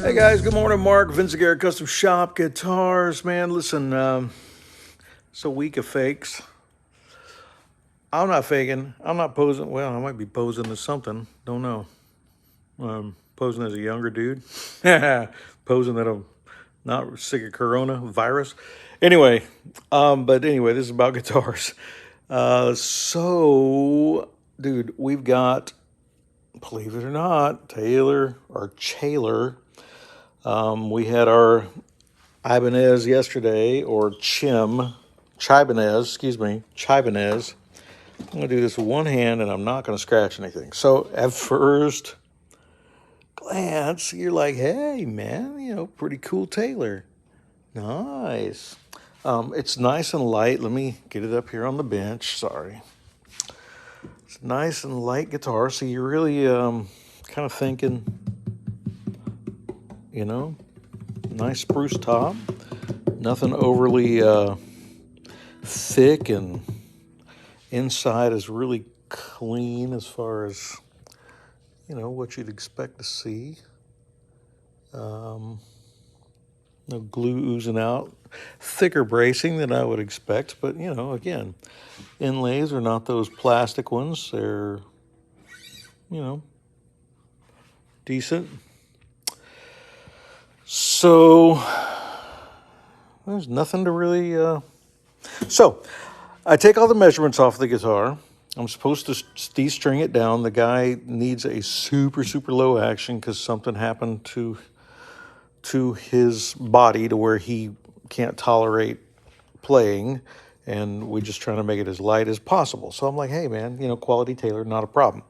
Hey guys, good morning. Mark, Vinciguerra Custom Shop Guitars. Man, listen, it's a week of fakes. I'm not faking. I'm not posing. Well, I might be posing as something. Don't know. Posing as a younger dude. Posing that I'm not sick of coronavirus. Anyway, but anyway, this is about guitars. Dude, we've got, believe it or not, Taylor or Chaylor. We had our Ibanez yesterday, or Chibanez, excuse me, Chibanez. I'm going to do this with one hand and I'm not going to scratch anything. So at first glance, you're like, hey, man, pretty cool Taylor. Nice. It's nice and light. Let me get it up here on the bench. Sorry. It's nice and light guitar. So you're really kind of thinking, nice spruce top. Nothing overly thick, and inside is really clean as far as what you'd expect to see. No glue oozing out. Thicker bracing than I would expect, but again, inlays are not those plastic ones. They're decent. So there's nothing to really so I take all the measurements off the guitar. I'm supposed to de-string it down. The guy needs a super, super low action because something happened to his body to where he can't tolerate playing, and we're just trying to make it as light as possible. So I'm like, hey, man, quality Taylor, not a problem.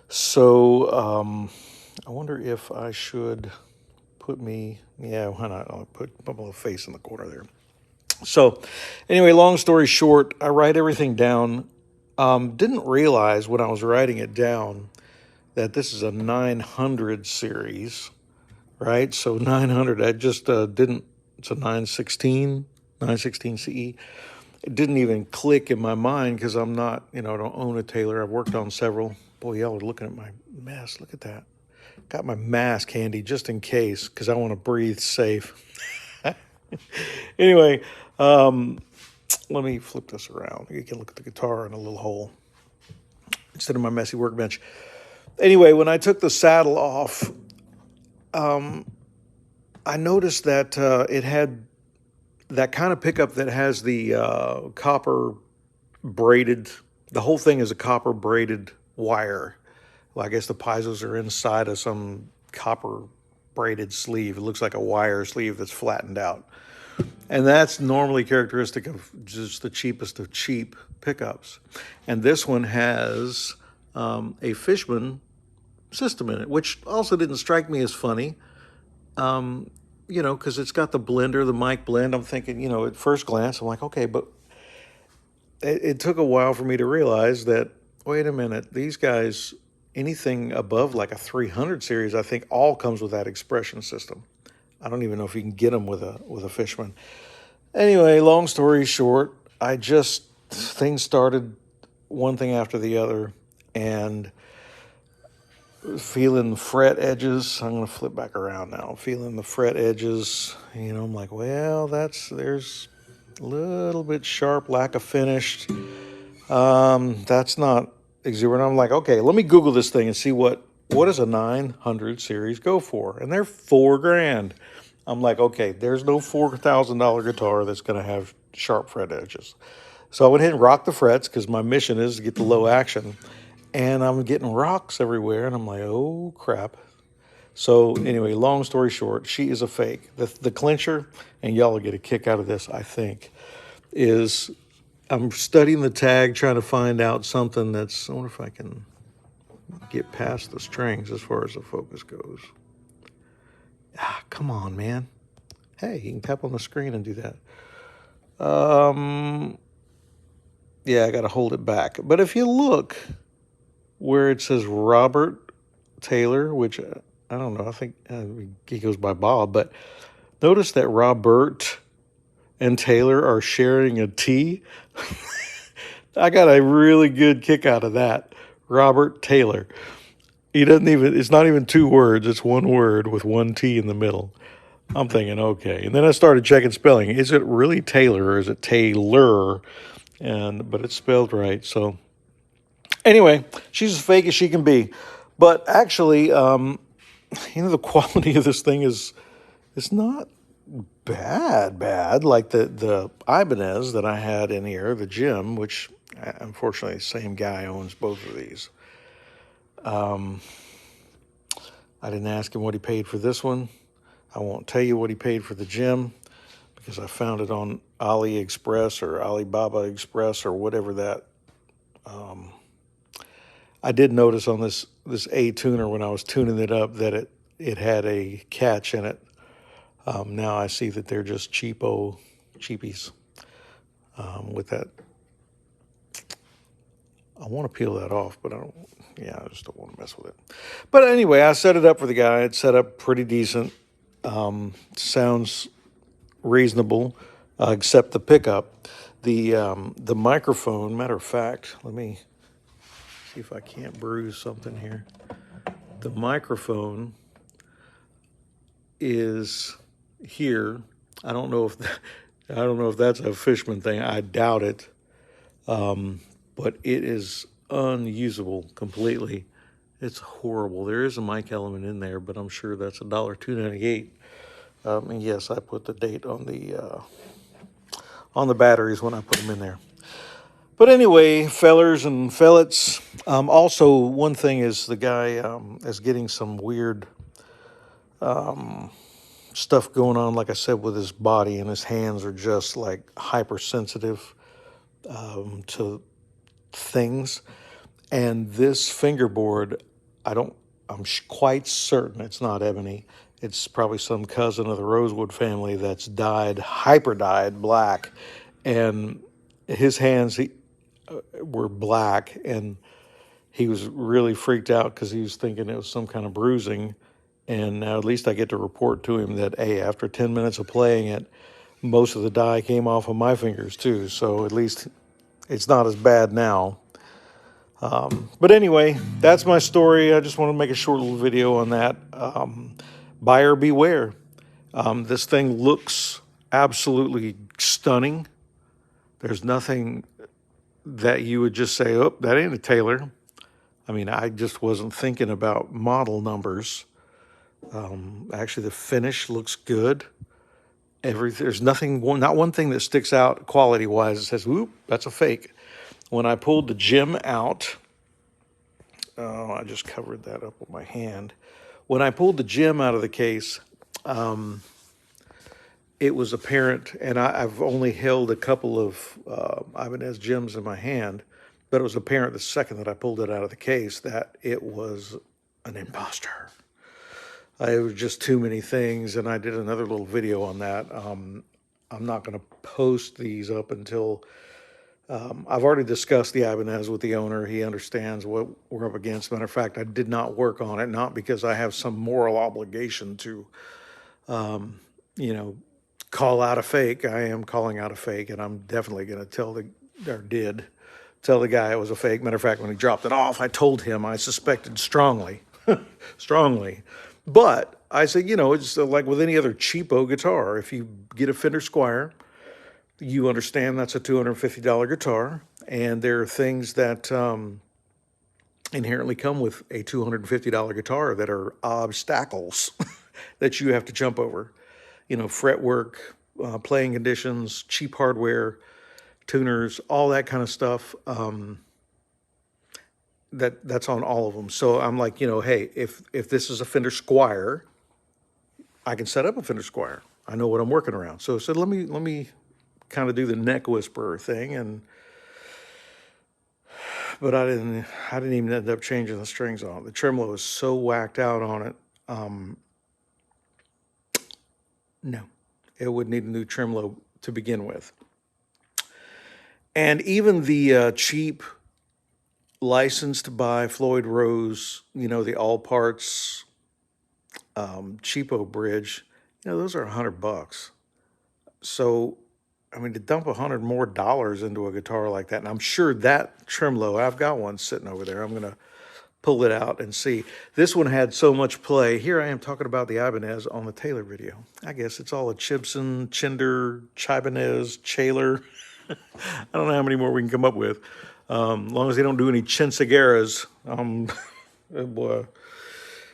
So I wonder if I should put why not? I'll put my little face in the corner there. So anyway, long story short, I write everything down. Didn't realize when I was writing it down that this is a 900 series, right? So 900, I just didn't, it's a 916 CE. It didn't even click in my mind because I'm not, I don't own a Taylor. I've worked on several. Boy, y'all are looking at my mess. Look at that. Got my mask handy just in case because I want to breathe safe. Anyway, let me flip this around. You can look at the guitar in a little hole instead of my messy workbench. Anyway, when I took the saddle off, I noticed that it had that kind of pickup that has the copper braided, the whole thing is a copper braided wire. Well, I guess the piezo's are inside of some copper braided sleeve. It looks like a wire sleeve that's flattened out. And that's normally characteristic of just the cheapest of cheap pickups. And this one has a Fishman system in it, which also didn't strike me as funny, because it's got the blender, the mic blend. I'm thinking, at first glance, I'm like, okay, but it took a while for me to realize that, wait a minute, these guys, anything above like a 300 series, I think all comes with that expression system. I don't even know if you can get them with a Fishman. Anyway, long story short, things started one thing after the other, and feeling the fret edges. I'm going to flip back around now. Feeling the fret edges, I'm like, well, there's a little bit sharp, lack of finish. That's not exuberant. I'm like, okay, let me Google this thing and see what does a 900 series go for? And they're $4,000. I'm like, okay, there's no $4,000 guitar that's going to have sharp fret edges. So I went ahead and rocked the frets because my mission is to get the low action. And I'm getting rocks everywhere, and I'm like, oh, crap. So anyway, long story short, she is a fake. The clincher, and y'all will get a kick out of this, I think, is I'm studying the tag, trying to find out something I wonder if I can get past the strings as far as the focus goes. Come on, man. Hey, you can tap on the screen and do that. Yeah, I got to hold it back. But if you look where it says Robert Taylor, which I don't know, I think he goes by Bob, but notice that Robert and Taylor are sharing a T. I got a really good kick out of that. Robert Taylor. He doesn't even, it's not even two words. It's one word with one T in the middle. I'm thinking, okay. And then I started checking spelling. Is it really Taylor or is it Taylor? But it's spelled right. So anyway, she's as fake as she can be. But actually, the quality of this thing is, it's not bad. Like the Ibanez that I had in here, the Jim, which unfortunately the same guy owns both of these. I didn't ask him what he paid for this one. I won't tell you what he paid for the Jim because I found it on AliExpress or Alibaba Express or whatever that. I did notice on this A tuner when I was tuning it up that it had a catch in it. Now I see that they're just cheapies with that. I want to peel that off, but I don't. Yeah, I just don't want to mess with it. But anyway, I set it up for the guy. It's set up pretty decent. Sounds reasonable, except the pickup. The microphone. Matter of fact, let me see if I can't bruise something here. The microphone is here. I don't know if that's a Fishman thing. I doubt it. But it is unusable completely. It's horrible. There is a mic element in there, but I'm sure that's $2.98. And yes, I put the date on the batteries when I put them in there. But anyway, fellers and fellets. Also, one thing is the guy is getting some weird stuff going on, like I said, with his body, and his hands are just like hypersensitive to things. And this fingerboard, I'm quite certain it's not ebony. It's probably some cousin of the rosewood family that's hyper dyed black, and his hands were black, and he was really freaked out because he was thinking it was some kind of bruising. And now at least I get to report to him that, hey, after 10 minutes of playing it, most of the dye came off of my fingers too. So at least it's not as bad now. But anyway, that's my story. I just want to make a short little video on that. Buyer beware. This thing looks absolutely stunning. There's nothing that you would just say, oh, that ain't a Taylor. I mean, I just wasn't thinking about model numbers. Actually, the finish looks good. There's not one thing that sticks out quality-wise that says, whoop, that's a fake. When I pulled the Jim out, I just covered that up with my hand. When I pulled the Jim out of the case, it was apparent, and I've only held a couple of Ibanez Jims in my hand, but it was apparent the second that I pulled it out of the case that it was an imposter. It was just too many things, and I did another little video on that. I'm not going to post these up until I've already discussed the Ibanez with the owner. He understands what we're up against. Matter of fact, I did not work on it, not because I have some moral obligation to, call out a fake. I am calling out a fake, and I'm definitely going to tell the guy it was a fake. Matter of fact, when he dropped it off, I told him I suspected strongly, strongly. But I said, it's like with any other cheapo guitar. If you get a Fender Squier, you understand that's a $250 guitar, and there are things that inherently come with a $250 guitar that are obstacles that you have to jump over. Fretwork, playing conditions, cheap hardware, tuners, all that kind of stuff. That's on all of them. So I'm like, hey, if this is a Fender Squier, I can set up a Fender Squier. I know what I'm working around. So I said, let me kind of do the neck whisperer thing, but I didn't even end up changing the strings on it. The tremolo is so whacked out on it. No, it would need a new tremolo to begin with. And even the cheap licensed by Floyd Rose, the all parts cheapo bridge, those are $100. So, I mean, to dump $100 more into a guitar like that, and I'm sure that tremolo, I've got one sitting over there. I'm gonna pull it out and see. This one had so much play. Here I am talking about the Ibanez on the Taylor video. I guess it's all a Chibson, Chinder, Chibanez, Chaylor. I don't know how many more we can come up with. As long as they don't do any Vinciguerras. Boy.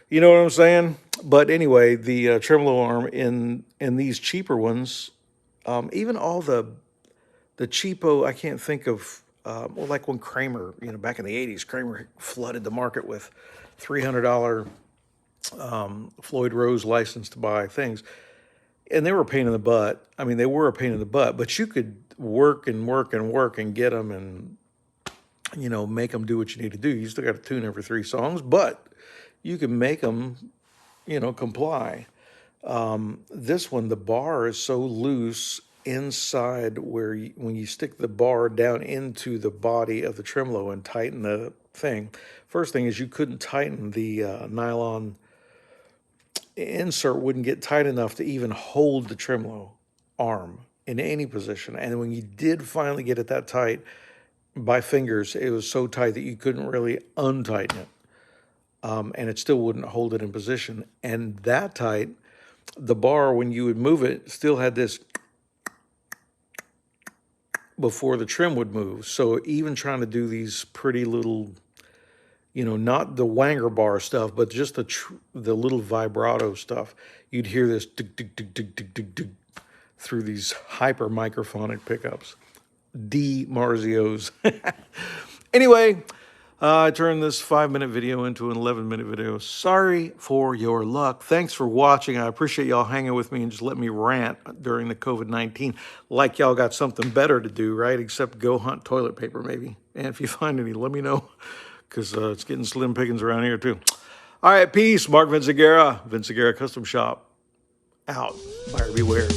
You know what I'm saying? But anyway, the tremolo arm in these cheaper ones, even all the cheapo, I can't think of, well, like when Kramer, back in the 80s, Kramer flooded the market with $300 Floyd Rose license to buy things. And they were a pain in the butt. I mean, they were a pain in the butt, but you could work and work and work and get them and, make them do what you need to do. You still got to tune every 3 songs, but you can make them, comply. This one, the bar is so loose inside where when you stick the bar down into the body of the tremolo and tighten the thing. First thing is you couldn't tighten the nylon insert, wouldn't get tight enough to even hold the tremolo arm in any position. And when you did finally get it that tight by fingers, it was so tight that you couldn't really untighten it. And it still wouldn't hold it in position. And that tight, the bar, when you would move it, still had this before the trim would move. So even trying to do these pretty little, not the wanger bar stuff, but just the little vibrato stuff, you'd hear this dig, dig, dig, dig, dig, dig, dig, through these hyper microphonic pickups. D Marzios. Anyway, I turned this 5-minute video into an 11-minute video. Sorry for your luck. Thanks for watching. I appreciate y'all hanging with me and just letting me rant during the COVID-19. Like y'all got something better to do, right? Except go hunt toilet paper, maybe. And if you find any, let me know, because it's getting slim pickings around here, too. All right, peace. Mark Vinciguerra, Vinciguerra Custom Shop. Out. Buyer beware.